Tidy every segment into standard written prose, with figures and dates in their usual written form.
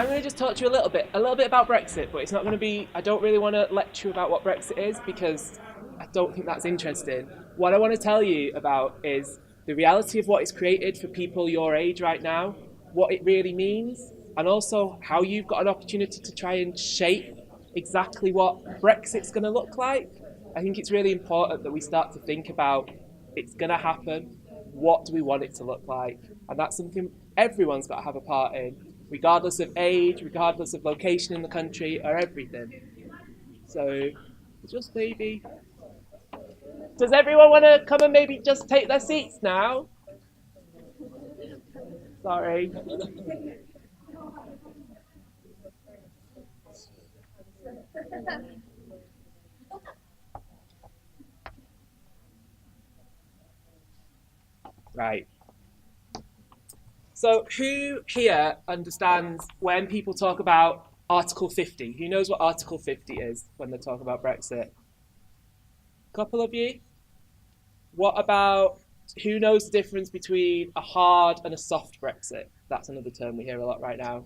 I'm going to just talk to you a little bit about Brexit, but it's not going to be, I don't really want to lecture you about what Brexit is because I don't think that's interesting. What I want to tell you about is the reality of what it's created for people your age right now, what it really means, and also how you've got an opportunity to try and shape exactly what Brexit's going to look like. I think it's really important that we start to think about it's going to happen, what do we want it to look like? And that's something everyone's got to have a part in, regardless of age, regardless of location in the country, or everything. So, just maybe. Does everyone want to come and maybe just take their seats now? Sorry. Right. So who here understands when people talk about Article 50? Who knows what Article 50 is when they talk about Brexit? Couple of you? What about, who knows the difference between a hard and a soft Brexit? That's another term we hear a lot right now.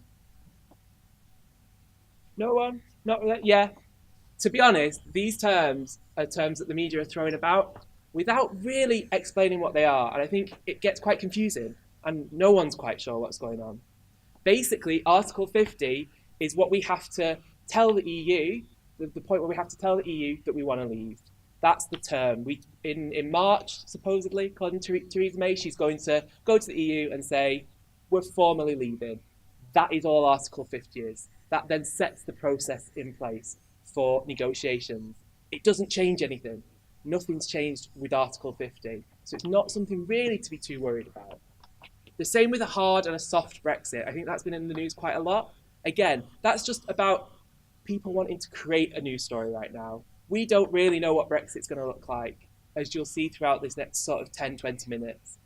No one? Not really? Yeah. To be honest, these terms are terms that the media are throwing about without really explaining what they are. And I think it gets quite confusing and no one's quite sure what's going on. Basically, Article 50 is what we have to tell the EU, the point where we have to tell the EU that we want to leave. That's the term. In March, supposedly, according to Theresa May, she's going to go to the EU and say, we're formally leaving. That is all Article 50 is. That then sets the process in place for negotiations. It doesn't change anything. Nothing's changed with Article 50. So it's not something really to be too worried about. The same with a hard and a soft Brexit. I think that's been in the news quite a lot. Again, that's just about people wanting to create a news story right now. We don't really know what Brexit's going to look like, as you'll see throughout this next sort of 10, 20 minutes.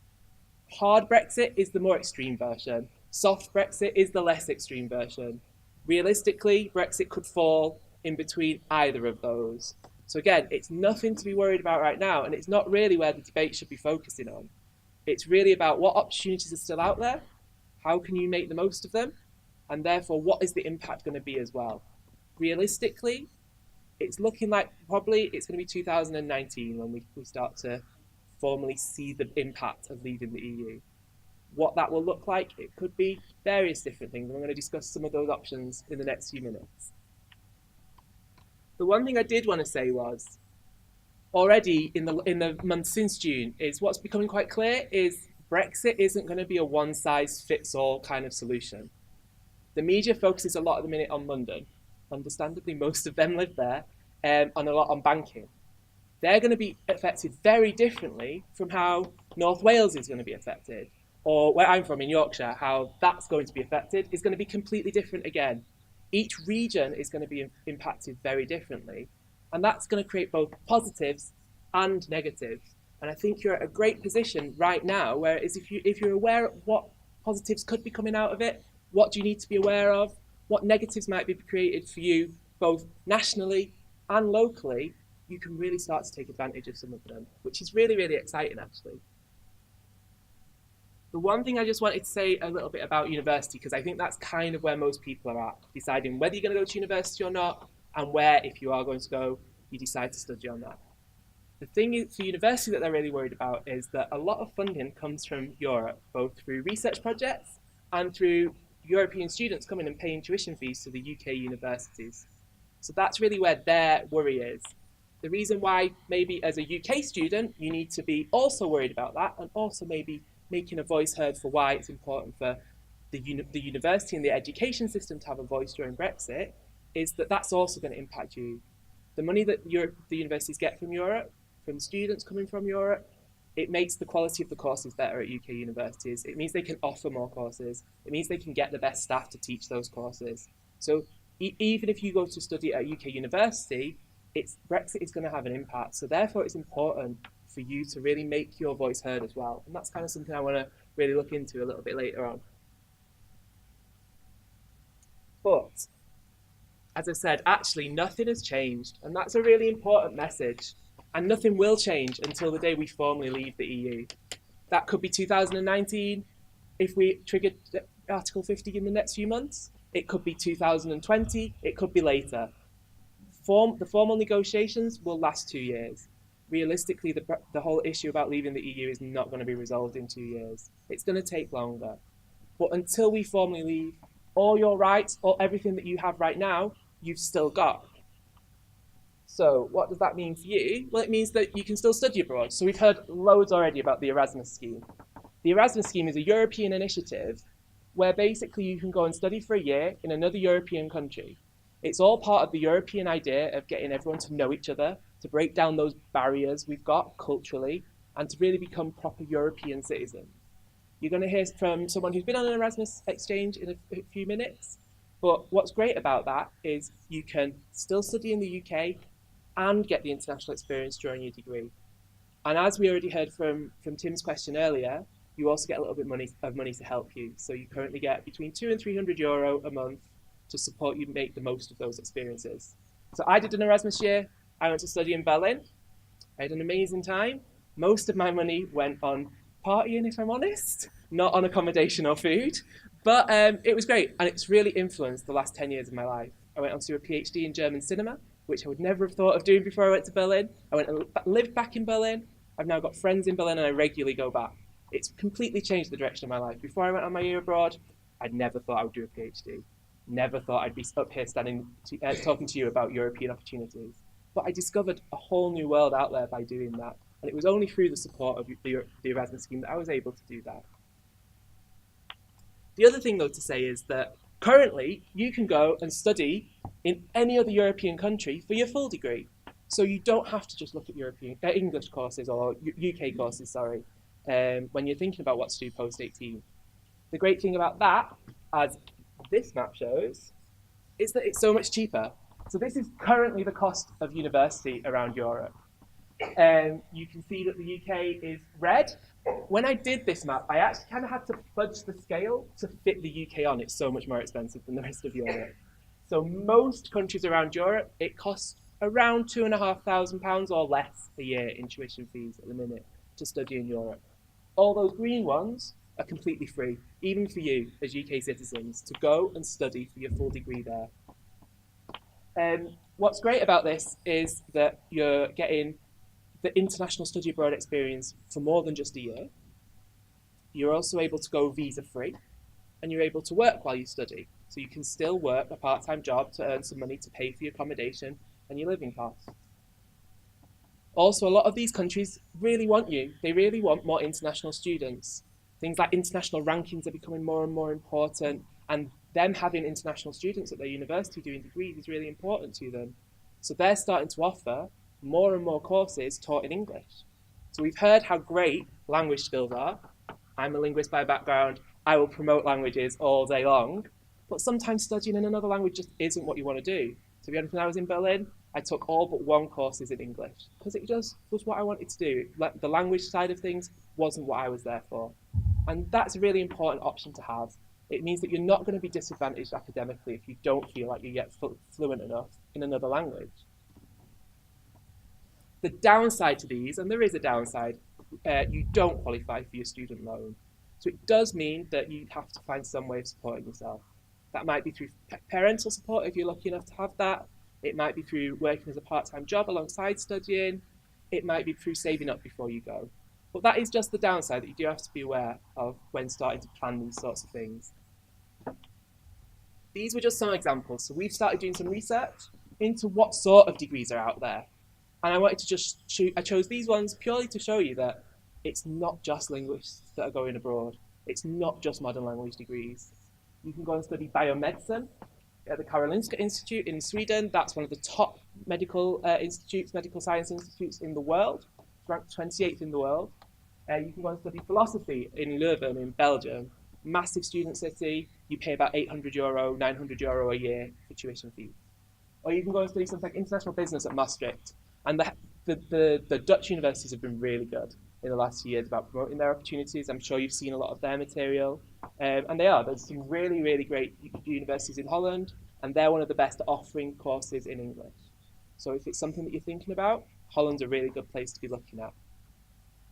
Hard Brexit is the more extreme version. Soft Brexit is the less extreme version. Realistically, Brexit could fall in between either of those. So again, it's nothing to be worried about right now, and it's not really where the debate should be focusing on. It's really about what opportunities are still out there, how can you make the most of them, and therefore what is the impact going to be as well. Realistically, it's looking like probably it's going to be 2019 when we start to formally see the impact of leaving the EU. What that will look like, it could be various different things. We're going to discuss some of those options in the next few minutes. The one thing I did want to say was, already in the months since June, is what's becoming quite clear is Brexit isn't going to be a one-size-fits-all kind of solution. The media focuses a lot at the minute on London. Understandably, most of them live there, and a lot on banking. They're going to be affected very differently from how North Wales is going to be affected. Or where I'm from in Yorkshire, how that's going to be affected is going to be completely different again. Each region is going to be impacted very differently. And that's going to create both positives and negatives. And I think you're at a great position right now, whereas if you're aware of what positives could be coming out of it, what do you need to be aware of, what negatives might be created for you, both nationally and locally, you can really start to take advantage of some of them, which is really, really exciting, actually. The one thing I just wanted to say a little bit about university, because I think that's kind of where most people are at, deciding whether you're going to go to university or not, and where, if you are going to go, you decide to study on that. The thing is, for university that they're really worried about is that a lot of funding comes from Europe, both through research projects and through European students coming and paying tuition fees to the UK universities. So that's really where their worry is. The reason why maybe as a UK student, you need to be also worried about that, and also maybe making a voice heard for why it's important for the university and the education system to have a voice during Brexit, is that that's also going to impact you. The money that the universities get from Europe, from students coming from Europe, it makes the quality of the courses better at UK universities. It means they can offer more courses. It means they can get the best staff to teach those courses. So even if you go to study at a UK university, Brexit is going to have an impact. So therefore, it's important for you to really make your voice heard as well. And that's kind of something I want to really look into a little bit later on. But as I said, actually nothing has changed. And that's a really important message. And nothing will change until the day we formally leave the EU. That could be 2019 if we triggered Article 50 in the next few months. It could be 2020, it could be later. The formal negotiations will last 2 years. Realistically, the whole issue about leaving the EU is not going to be resolved in 2 years. It's going to take longer. But until we formally leave, all your rights, or everything that you have right now, you've still got. So what does that mean for you? Well, it means that you can still study abroad. So we've heard loads already about the Erasmus scheme. The Erasmus scheme is a European initiative where basically you can go and study for a year in another European country. It's all part of the European idea of getting everyone to know each other, to break down those barriers we've got culturally, and to really become proper European citizens. You're going to hear from someone who's been on an Erasmus exchange in a few minutes. But what's great about that is you can still study in the UK and get the international experience during your degree. And as we already heard from Tim's question earlier, you also get a little bit of money to help you. So you currently get between €200 and €300 a month to support you make the most of those experiences. So I did an Erasmus year. I went to study in Berlin. I had an amazing time. Most of my money went on partying, if I'm honest, not on accommodation or food. But it was great, and it's really influenced the last 10 years of my life. I went on to a PhD in German cinema, which I would never have thought of doing before I went to Berlin. I went and lived back in Berlin. I've now got friends in Berlin, and I regularly go back. It's completely changed the direction of my life. Before I went on my year abroad, I'd never thought I would do a PhD. Never thought I'd be up here talking to you about European opportunities. But I discovered a whole new world out there by doing that. And it was only through the support of the Erasmus scheme that I was able to do that. The other thing, though, to say is that currently you can go and study in any other European country for your full degree. So you don't have to just look at English courses or UK courses, when you're thinking about what to do post-18. The great thing about that, as this map shows, is that it's so much cheaper. So this is currently the cost of university around Europe. You can see that the UK is red. When I did this map, I actually kind of had to fudge the scale to fit the UK on. It's so much more expensive than the rest of Europe. So most countries around Europe, it costs around £2,500 or less a year in tuition fees at the minute to study in Europe. All those green ones are completely free, even for you as UK citizens, to go and study for your full degree there. What's great about this is that you're getting the international study abroad experience for more than just a year. You're also able to go visa-free, and you're able to work while you study. So you can still work a part-time job to earn some money to pay for your accommodation and your living costs. Also, a lot of these countries really want you. They really want more international students. Things like international rankings are becoming more and more important, and them having international students at their university doing degrees is really important to them. So they're starting to offer more and more courses taught in English. So we've heard how great language skills are. I'm a linguist by background. I will promote languages all day long. But sometimes studying in another language just isn't what you want to do. To be honest, when I was in Berlin, I took all but one courses in English because it just was what I wanted to do. The language side of things wasn't what I was there for. And that's a really important option to have. It means that you're not going to be disadvantaged academically if you don't feel like you get fluent enough in another language. The downside to these, and there is a downside, you don't qualify for your student loan. So it does mean that you have to find some way of supporting yourself. That might be through parental support if you're lucky enough to have that. It might be through working as a part-time job alongside studying. It might be through saving up before you go. But that is just the downside that you do have to be aware of when starting to plan these sorts of things. These were just some examples. So we've started doing some research into what sort of degrees are out there. And I wanted to I chose these ones purely to show you that it's not just linguists that are going abroad. It's not just modern language degrees. You can go and study biomedicine at the Karolinska Institute in Sweden. That's one of the top medical science institutes in the world. It's ranked 28th in the world. You can go and study philosophy in Leuven in Belgium. Massive student city. You pay about €800, €900 a year for tuition fees. Or you can go and study something like international business at Maastricht. And the Dutch universities have been really good in the last few years about promoting their opportunities. I'm sure you've seen a lot of their material. And they are. There's some really, really great universities in Holland, and they're one of the best at offering courses in English. So if it's something that you're thinking about, Holland's a really good place to be looking at.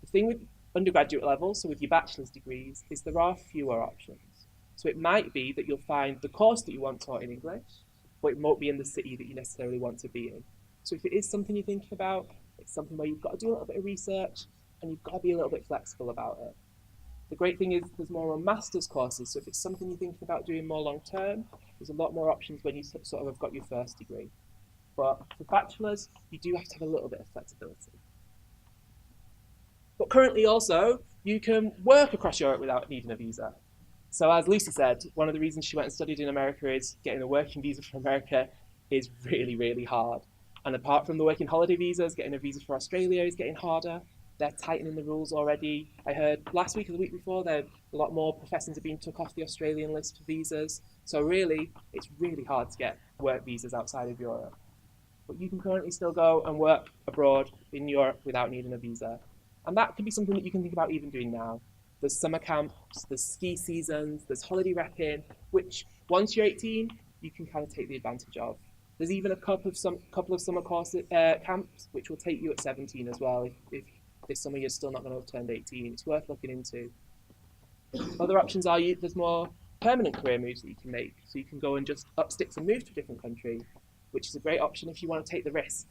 The thing with undergraduate level, so with your bachelor's degrees, is there are fewer options. So it might be that you'll find the course that you want taught in English, but it won't be in the city that you necessarily want to be in. So if it is something you're thinking about, it's something where you've got to do a little bit of research and you've got to be a little bit flexible about it. The great thing is there's more on master's courses, so if it's something you're thinking about doing more long term, there's a lot more options when you sort of have got your first degree. But for bachelors, you do have to have a little bit of flexibility. But currently also, you can work across Europe without needing a visa. So as Lucy said, one of the reasons she went and studied in America is getting a working visa for America is really, really hard. And apart from the working holiday visas, getting a visa for Australia is getting harder. They're tightening the rules already. I heard last week or the week before that a lot more professors are being took off the Australian list for visas. So really, it's really hard to get work visas outside of Europe. But you can currently still go and work abroad in Europe without needing a visa. And that can be something that you can think about even doing now. There's summer camps, there's ski seasons, there's holiday repping, which once you're 18, you can kind of take the advantage of. There's even a couple of summer course camps, which will take you at 17 as well. If this summer you're still not going to have turned 18, it's worth looking into. Other options are there's more permanent career moves that you can make. So you can go and just up sticks and move to a different country, which is a great option if you want to take the risk.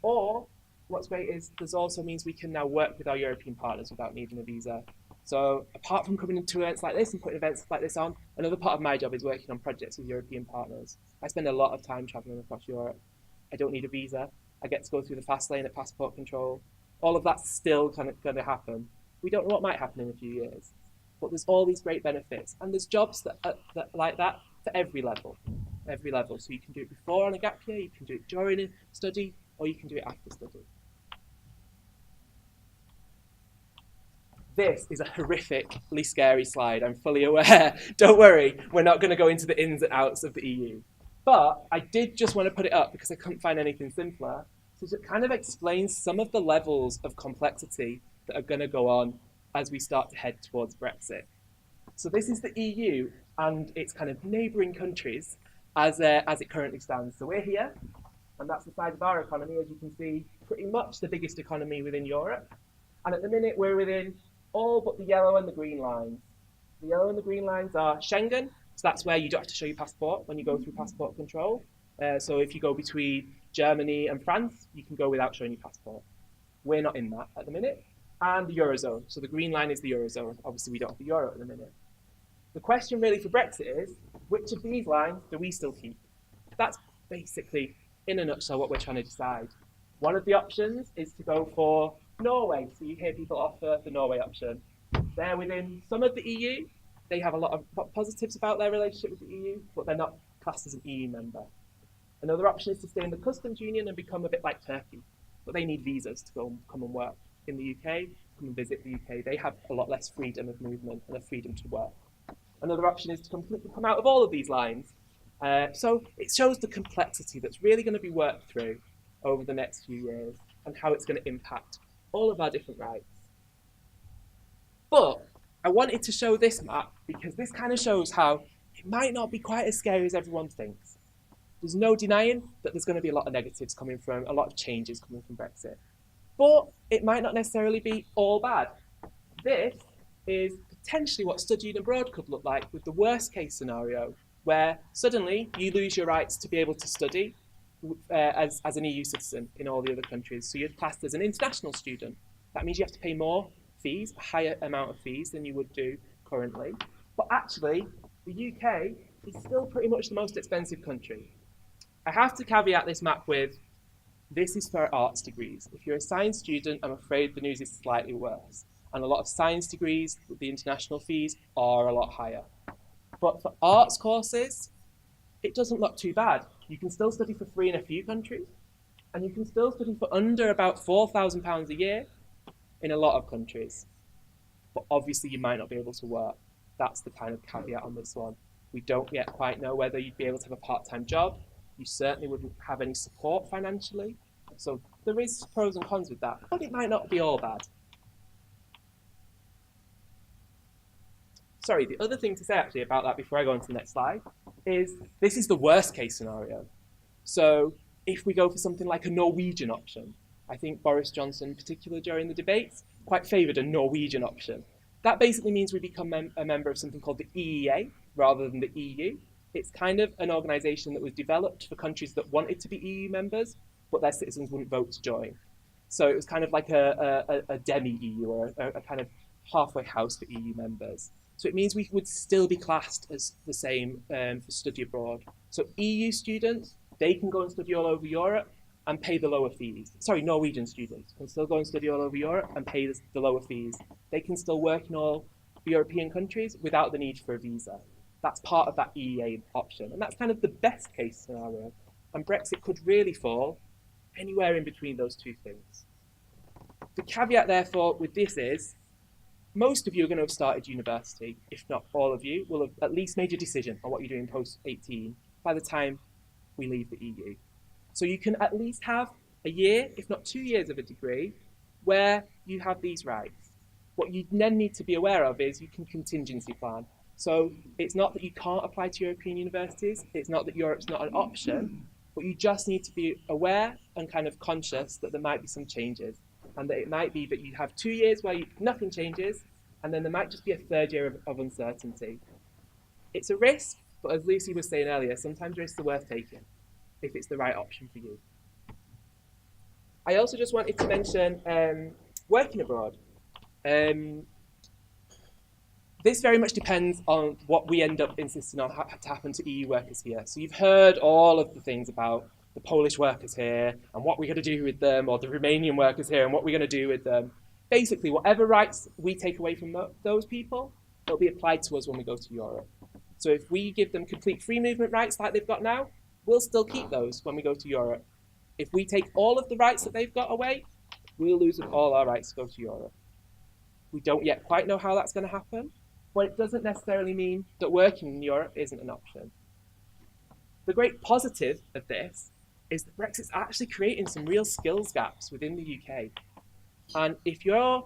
Or what's great is there's also means we can now work with our European partners without needing a visa. So apart from coming into events like this and putting events like this on, another part of my job is working on projects with European partners. I spend a lot of time traveling across Europe. I don't need a visa. I get to go through the fast lane at passport control. All of that's still kind of going to happen. We don't know what might happen in a few years, but there's all these great benefits. And there's jobs that like that for every level. So you can do it before on a gap year, you can do it during a study, or you can do it after study. This is a horrifically scary slide, I'm fully aware. Don't worry, we're not going to go into the ins and outs of the EU. But I did just want to put it up because I couldn't find anything simpler. So it kind of explains some of the levels of complexity that are going to go on as we start to head towards Brexit. So this is the EU and its kind of neighbouring countries as it currently stands. So we're here, and that's the size of our economy, as you can see, pretty much the biggest economy within Europe. And at the minute, we're within all but the yellow and the green lines. The yellow and the green lines are Schengen, so that's where you don't have to show your passport when you go through passport control. So if you go between Germany and France, you can go without showing your passport. We're not in that at the minute. And the Eurozone, so the green line is the Eurozone. Obviously, we don't have the Euro at the minute. The question really for Brexit is, which of these lines do we still keep? That's basically, in a nutshell, what we're trying to decide. One of the options is to go for Norway. So you hear people offer the Norway option. They're within some of the EU. They have a lot of positives about their relationship with the EU, but they're not classed as an EU member. Another option is to stay in the customs union and become a bit like Turkey, but they need visas to come and work in the UK, come and visit the UK. They have a lot less freedom of movement and a freedom to work. Another option is to completely come out of all of these lines. So it shows the complexity that's really going to be worked through over the next few years and how it's going to impact all of our different rights. But I wanted to show this map because this kind of shows how it might not be quite as scary as everyone thinks. There's no denying that there's going to be a lot of negatives coming from, a lot of changes coming from Brexit. But it might not necessarily be all bad. This is potentially what studying abroad could look like with the worst case scenario, where suddenly you lose your rights to be able to study as an EU citizen in all the other countries. So you're classed as an international student. That means you have to pay more fees, a higher amount of fees than you would do currently. But actually, the UK is still pretty much the most expensive country. I have to caveat this map with, this is for arts degrees. If you're a science student, I'm afraid the news is slightly worse. And a lot of science degrees, the international fees are a lot higher. But for arts courses, it doesn't look too bad. You can still study for free in a few countries, and you can still study for under about £4,000 a year in a lot of countries. But obviously you might not be able to work. That's the kind of caveat on this one. We don't yet quite know whether you'd be able to have a part-time job. You certainly wouldn't have any support financially. So there is pros and cons with that, but it might not be all bad. Sorry, the other thing to say actually about that before I go on to the next slide is this is the worst case scenario. So if we go for something like a Norwegian option, I think Boris Johnson, in particular during the debates, quite favoured a Norwegian option. That basically means we become a member of something called the EEA rather than the EU. It's kind of an organisation that was developed for countries that wanted to be EU members, but their citizens wouldn't vote to join. So it was kind of like a demi-EU or a kind of halfway house for EU members. So it means we would still be classed as the same for study abroad. So EU students, they can go and study all over Europe and pay the lower fees. Sorry, Norwegian students can still go and study all over Europe and pay the lower fees. They can still work in all European countries without the need for a visa. That's part of that EEA option. And that's kind of the best case scenario. And Brexit could really fall anywhere in between those two things. The caveat, therefore, with this is most of you are going to have started university, if not all of you, will have at least made your decision on what you're doing post-18 by the time we leave the EU. So you can at least have a year, if not 2 years of a degree, where you have these rights. What you then need to be aware of is you can contingency plan. So it's not that you can't apply to European universities, it's not that Europe's not an option, but you just need to be aware and kind of conscious that there might be some changes. And that it might be that you have 2 years where nothing changes, and then there might just be a third year of uncertainty. It's a risk, but as Lucy was saying earlier, sometimes risks are worth taking if it's the right option for you. I also just wanted to mention working abroad. This very much depends on what we end up insisting on to happen to EU workers here. So you've heard all of the things about the Polish workers here and what we're going to do with them, or the Romanian workers here and what we're going to do with them. Basically, whatever rights we take away from those people, they'll be applied to us when we go to Europe. So if we give them complete free movement rights like they've got now, we'll still keep those when we go to Europe. If we take all of the rights that they've got away, we'll lose all our rights to go to Europe. We don't yet quite know how that's going to happen, but it doesn't necessarily mean that working in Europe isn't an option. The great positive of this is that Brexit's actually creating some real skills gaps within the UK. And if you're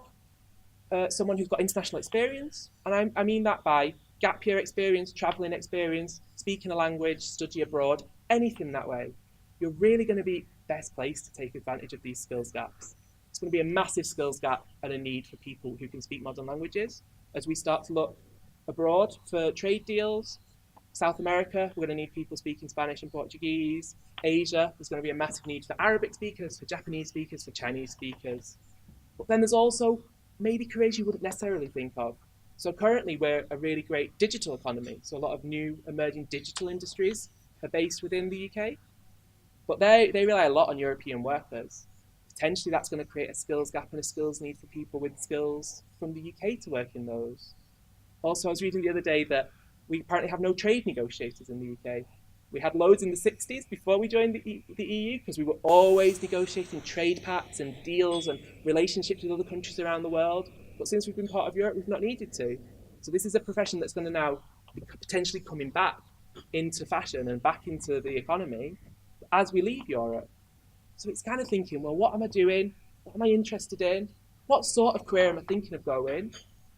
someone who's got international experience, and I mean that by gap year experience, travelling experience, speaking a language, study abroad, anything that way, you're really going to be best placed to take advantage of these skills gaps. It's going to be a massive skills gap and a need for people who can speak modern languages. As we start to look abroad for trade deals, South America, we're going to need people speaking Spanish and Portuguese. Asia, there's going to be a massive need for Arabic speakers, for Japanese speakers, for Chinese speakers. But then there's also maybe careers you wouldn't necessarily think of. So currently we're a really great digital economy. So a lot of new emerging digital industries are based within the UK. But they rely a lot on European workers. Potentially that's going to create a skills gap and a skills need for people with skills from the UK to work in those. Also, I was reading the other day that we apparently have no trade negotiators in the UK. We had loads in the 60s before we joined the EU because we were always negotiating trade pacts and deals and relationships with other countries around the world. But since we've been part of Europe, we've not needed to. So this is a profession that's going to now be potentially coming back into fashion and back into the economy as we leave Europe. So it's kind of thinking, well, what am I doing? What am I interested in? What sort of career am I thinking of going?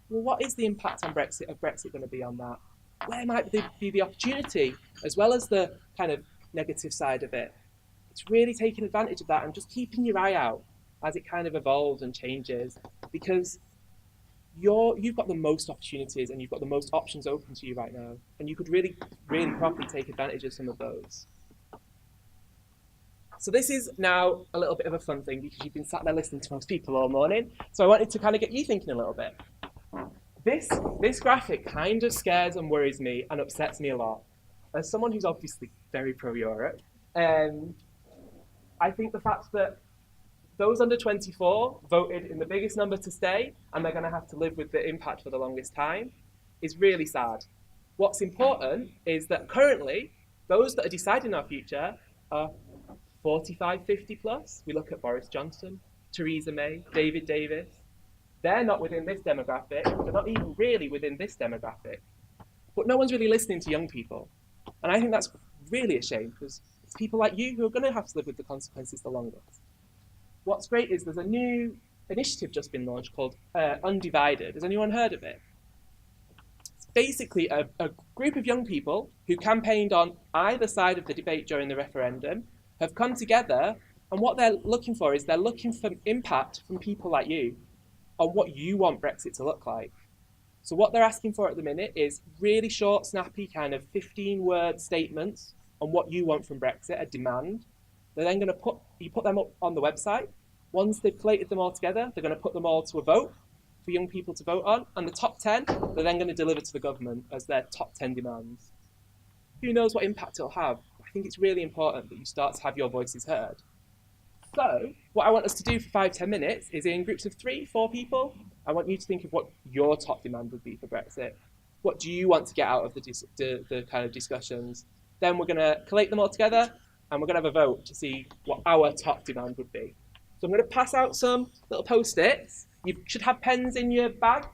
Well, what is the impact on Brexit going to be on that? Where might be the opportunity, as well as the kind of negative side of it? It's really taking advantage of that and just keeping your eye out as it kind of evolves and changes, because you've got the most opportunities and you've got the most options open to you right now, and you could really, really properly take advantage of some of those. So this is now a little bit of a fun thing because you've been sat there listening to most people all morning. So I wanted to kind of get you thinking a little bit. This graphic kind of scares and worries me and upsets me a lot. As someone who's obviously very pro-Europe, I think the fact that those under 24 voted in the biggest number to stay and they're going to have to live with the impact for the longest time is really sad. What's important is that currently, those that are deciding our future are 45, 50 plus. We look at Boris Johnson, Theresa May, David Davis. They're not within this demographic. They're not even really within this demographic. But no one's really listening to young people. And I think that's really a shame because it's people like you who are going to have to live with the consequences the longest. What's great is there's a new initiative just been launched called Undivided. Has anyone heard of it? It's basically a group of young people who campaigned on either side of the debate during the referendum have come together, and what they're looking for is they're looking for impact from people like you on what you want Brexit to look like. So what they're asking for at the minute is really short, snappy, kind of 15-word statements on what you want from Brexit, a demand. They're then going to put them up on the website. Once they've collated them all together, they're going to put them all to a vote for young people to vote on. And the top 10, they're then going to deliver to the government as their top 10 demands. Who knows what impact it'll have? I think it's really important that you start to have your voices heard. So what I want us to do for 5-10 minutes is in groups of 3-4 people, I want you to think of what your top demand would be for Brexit. What do you want to get out of the kind of discussions? Then we're going to collate them all together and we're going to have a vote to see what our top demand would be. So I'm going to pass out some little post-its. You should have pens in your bag